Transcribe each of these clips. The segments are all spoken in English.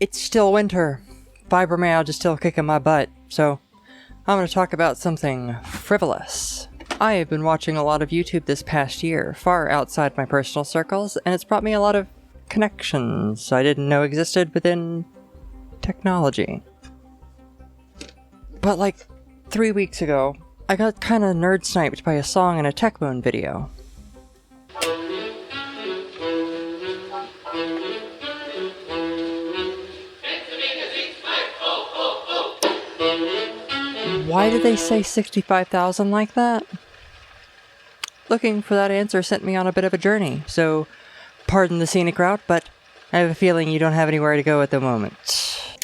It's still winter. Fibromyalgia is still kicking my butt, so I'm going to talk about something frivolous. I have been watching a lot of YouTube this past year, far outside my personal circles, and it's brought me a lot of connections I didn't know existed within technology. But like 3 weeks ago, I got kinda nerd sniped by a song in a Techmoan video. Why did they say 65,000 like that? Looking for that answer sent me on a bit of a journey, so pardon the scenic route, but I have a feeling you don't have anywhere to go at the moment.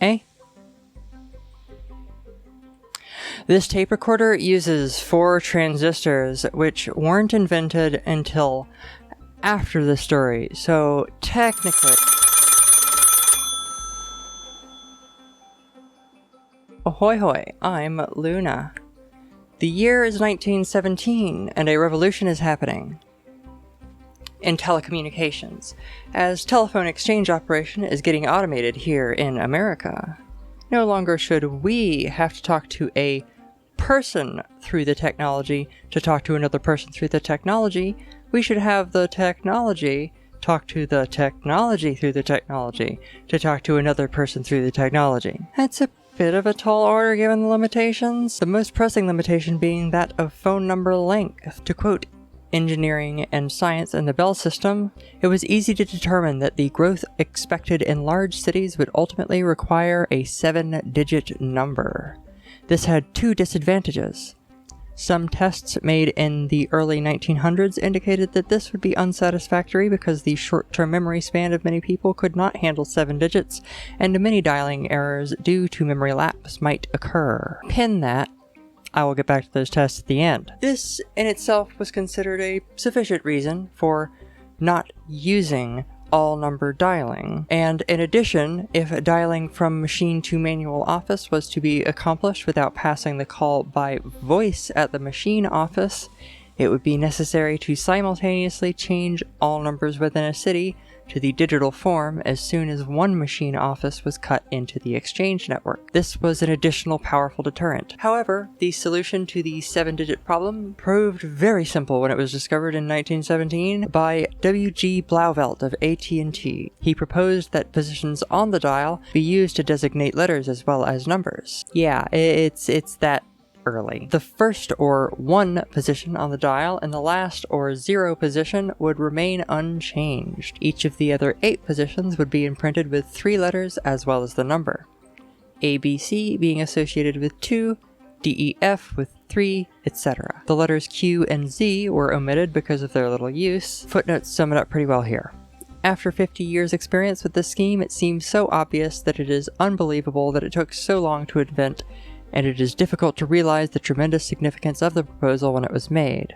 Eh? This tape recorder uses 4 transistors, which weren't invented until after the story, so technically... Ahoy hoy, I'm Luna. The year is 1917, and a revolution is happening in telecommunications, as telephone exchange operation is getting automated here in America. No longer should we have to talk to a person through the technology to talk to another person through the technology. We should have the technology talk to the technology through the technology to talk to another person through the technology. That's a bit of a tall order given the limitations, the most pressing limitation being that of phone number length. To quote Engineering and Science and the Bell System, it was easy to determine that the growth expected in large cities would ultimately require a 7-digit number. This had 2 disadvantages. Some tests made in the early 1900s indicated that this would be unsatisfactory because the short-term memory span of many people could not handle 7 digits, and many dialing errors due to memory lapse might occur. Pin that. I will get back to those tests at the end. This in itself was considered a sufficient reason for not using all-number dialing. And in addition, if dialing from machine to manual office was to be accomplished without passing the call by voice at the machine office, it would be necessary to simultaneously change all numbers within a city to the digital form as soon as one machine office was cut into the exchange network. This was an additional powerful deterrent. However, the solution to the 7-digit problem proved very simple when it was discovered in 1917 by W.G. Blauvelt of AT&T. He proposed that positions on the dial be used to designate letters as well as numbers. Yeah, it's that early. The first or 1 position on the dial and the last or 0 position would remain unchanged. Each of the other 8 positions would be imprinted with 3 letters as well as the number. ABC being associated with 2, DEF with 3, etc. The letters Q and Z were omitted because of their little use. Footnotes sum it up pretty well here. After 50 years' experience with this scheme, it seems so obvious that it is unbelievable that it took so long to invent, and it is difficult to realize the tremendous significance of the proposal when it was made.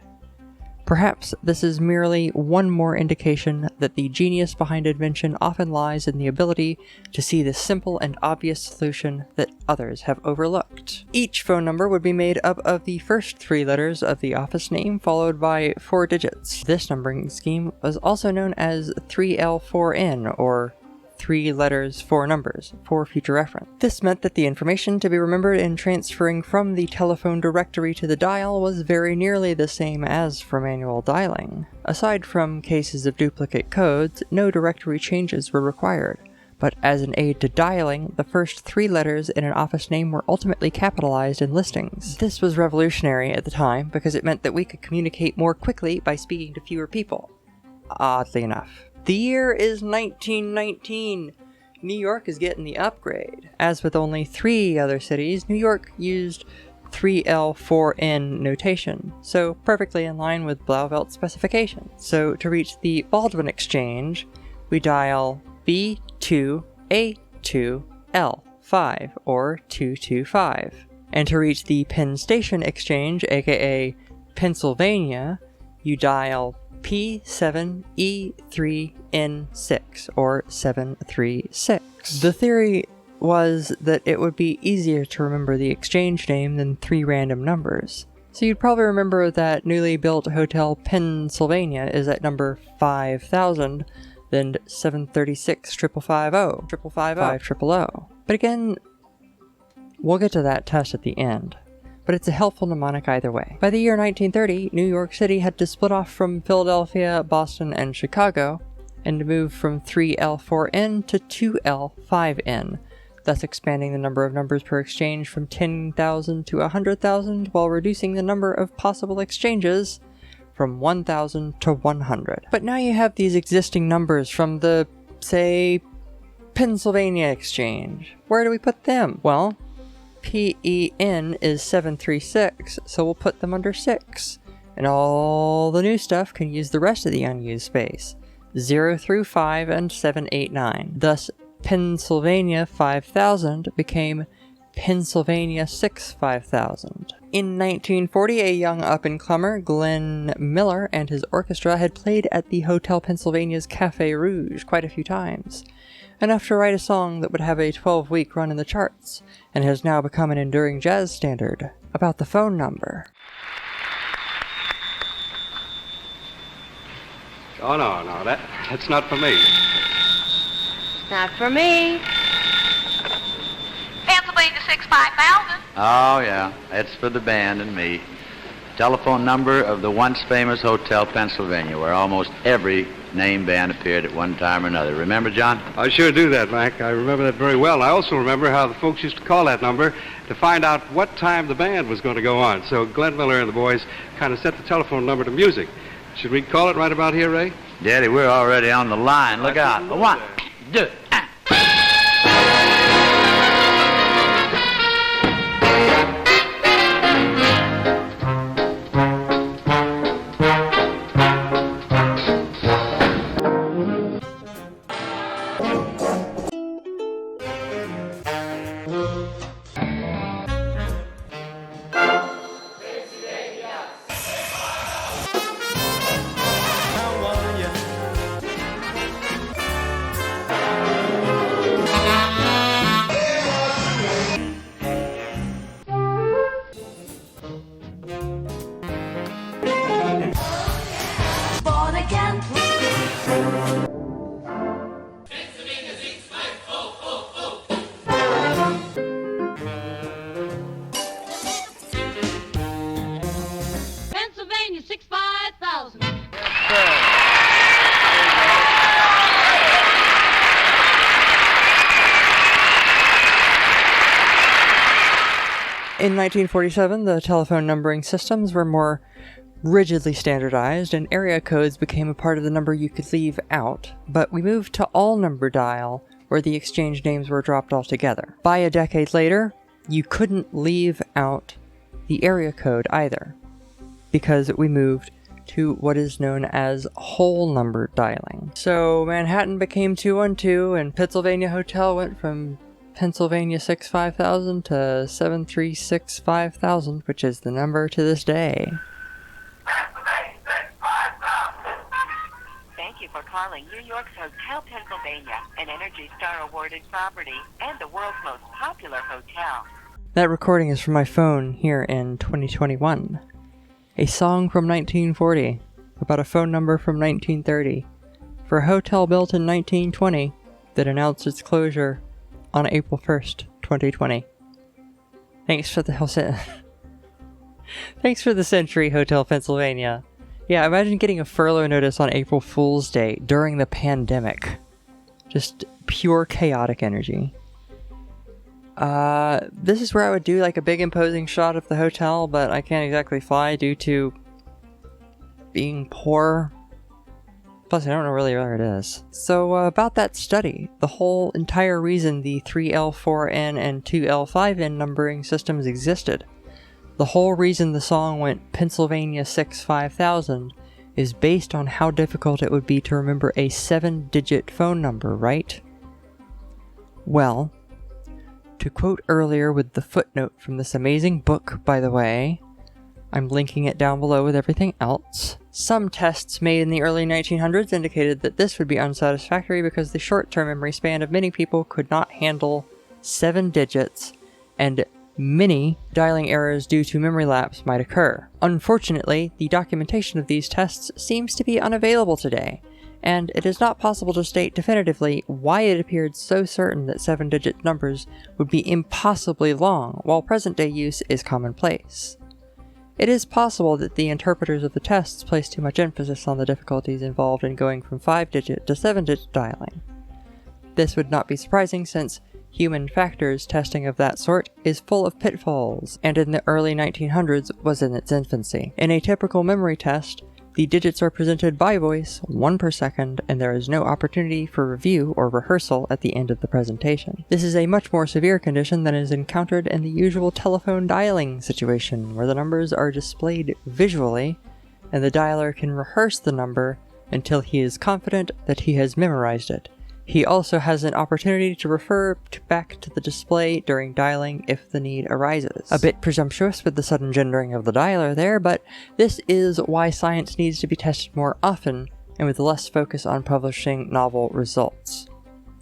Perhaps this is merely one more indication that the genius behind invention often lies in the ability to see the simple and obvious solution that others have overlooked. Each phone number would be made up of the first 3 letters of the office name followed by 4 digits. This numbering scheme was also known as 3L4N, or 3 letters, 4 numbers, for future reference. This meant that the information to be remembered in transferring from the telephone directory to the dial was very nearly the same as for manual dialing. Aside from cases of duplicate codes, no directory changes were required, but as an aid to dialing, the first 3 letters in an office name were ultimately capitalized in listings. This was revolutionary at the time because it meant that we could communicate more quickly by speaking to fewer people. Oddly enough. The year is 1919. New York is getting the upgrade. As with only 3 other cities, New York used 3L4N notation, so perfectly in line with Blauvelt's specifications. So to reach the Baldwin exchange, we dial B2A2L5, or 225. And to reach the Penn Station exchange, aka Pennsylvania, you dial P7E3N6, or 736. The theory was that it would be easier to remember the exchange name than 3 random numbers. So you'd probably remember that newly built Hotel Pennsylvania is at number 5000, then 736 550, 550. But again, we'll get to that test at the end. But it's a helpful mnemonic either way. By the year 1930, New York City had to split off from Philadelphia, Boston, and Chicago, and to move from 3L4N to 2L5N, thus expanding the number of numbers per exchange from 10,000 to 100,000, while reducing the number of possible exchanges from 1,000 to 100. But now you have these existing numbers from the, say, Pennsylvania exchange. Where do we put them? Well, PEN is 736, so we'll put them under 6. And all the new stuff can use the rest of the unused space, 0 through 5 and 789. Thus, Pennsylvania 5000 became Pennsylvania 6 5000. In 1940, a young up-and-comer, Glenn Miller, and his orchestra had played at the Hotel Pennsylvania's Café Rouge quite a few times, enough to write a song that would have a 12-week run in the charts, and has now become an enduring jazz standard, about the phone number. Oh, no, that's not for me. It's not for me. Pennsylvania 65000. Oh, yeah, it's for the band and me. Telephone number of the once famous Hotel Pennsylvania, where almost every name band appeared at one time or another. Remember, John? I sure do that, Mac. I remember that very well. I also remember how the folks used to call that number to find out what time the band was going to go on. So Glenn Miller and the boys kind of set the telephone number to music. Should we call it right about here, Ray? Daddy, we're already on the line. Look out. One, two, Pennsylvania 65000. In 1947, the telephone numbering systems were more rigidly standardized, and area codes became a part of the number you could leave out, but we moved to all-number dial, where the exchange names were dropped altogether. By a decade later, you couldn't leave out the area code either, because we moved to what is known as whole number dialing. So Manhattan became 212, and Pennsylvania Hotel went from Pennsylvania 6 5000 to 736 5000, which is the number to this day. Thank you for calling New York's Hotel Pennsylvania, an Energy Star awarded property and the world's most popular hotel. That recording is from my phone here in 2021. A song from 1940 about a phone number from 1930 for a hotel built in 1920 that announced its closure on April 1st, 2020. Thanks for the Century Hotel Pennsylvania. Yeah, imagine getting a furlough notice on April Fool's Day during the pandemic. Just pure chaotic energy. This is where I would do like a big imposing shot of the hotel, but I can't exactly fly due to being poor. Plus, I don't know really where it is. So, about that study, the whole entire reason the 3L4N and 2L5N numbering systems existed, the whole reason the song went Pennsylvania 6 5000 is based on how difficult it would be to remember a 7-digit phone number, right? Well, to quote earlier with the footnote from this amazing book, by the way, I'm linking it down below with everything else. Some tests made in the early 1900s indicated that this would be unsatisfactory because the short-term memory span of many people could not handle 7 digits, and many dialing errors due to memory lapse might occur. Unfortunately, the documentation of these tests seems to be unavailable today, and it is not possible to state definitively why it appeared so certain that 7-digit numbers would be impossibly long, while present-day use is commonplace. It is possible that the interpreters of the tests placed too much emphasis on the difficulties involved in going from 5-digit to 7-digit dialing. This would not be surprising since human factors testing of that sort is full of pitfalls, and in the early 1900s was in its infancy. In a typical memory test, the digits are presented by voice, 1 per second, and there is no opportunity for review or rehearsal at the end of the presentation. This is a much more severe condition than is encountered in the usual telephone dialing situation, where the numbers are displayed visually, and the dialer can rehearse the number until he is confident that he has memorized it. He also has an opportunity to refer back to the display during dialing if the need arises. A bit presumptuous with the sudden gendering of the dialer there, but this is why science needs to be tested more often and with less focus on publishing novel results.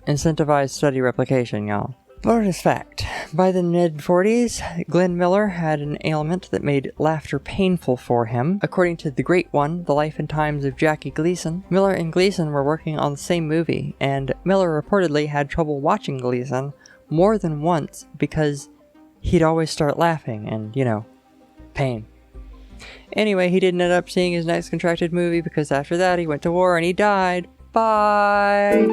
Incentivize study replication, y'all. Bonus fact. By the mid-40s, Glenn Miller had an ailment that made laughter painful for him. According to The Great One, The Life and Times of Jackie Gleason, Miller and Gleason were working on the same movie, and Miller reportedly had trouble watching Gleason more than once because he'd always start laughing and, pain. Anyway, he didn't end up seeing his next contracted movie because after that he went to war and he died. Bye!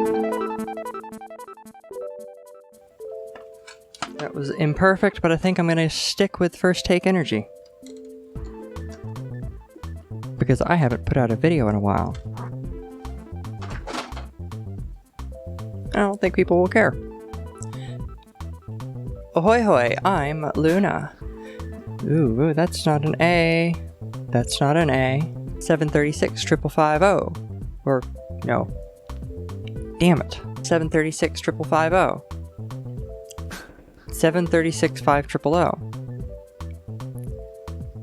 That was imperfect, but I think I'm going to stick with first take energy. Because I haven't put out a video in a while. I don't think people will care. Ahoy hoy, I'm Luna. Ooh, that's not an A. That's not an A. 736 550. Or, no. Damn it. 736 550. 736 5000.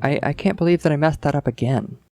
I can't believe that I messed that up again.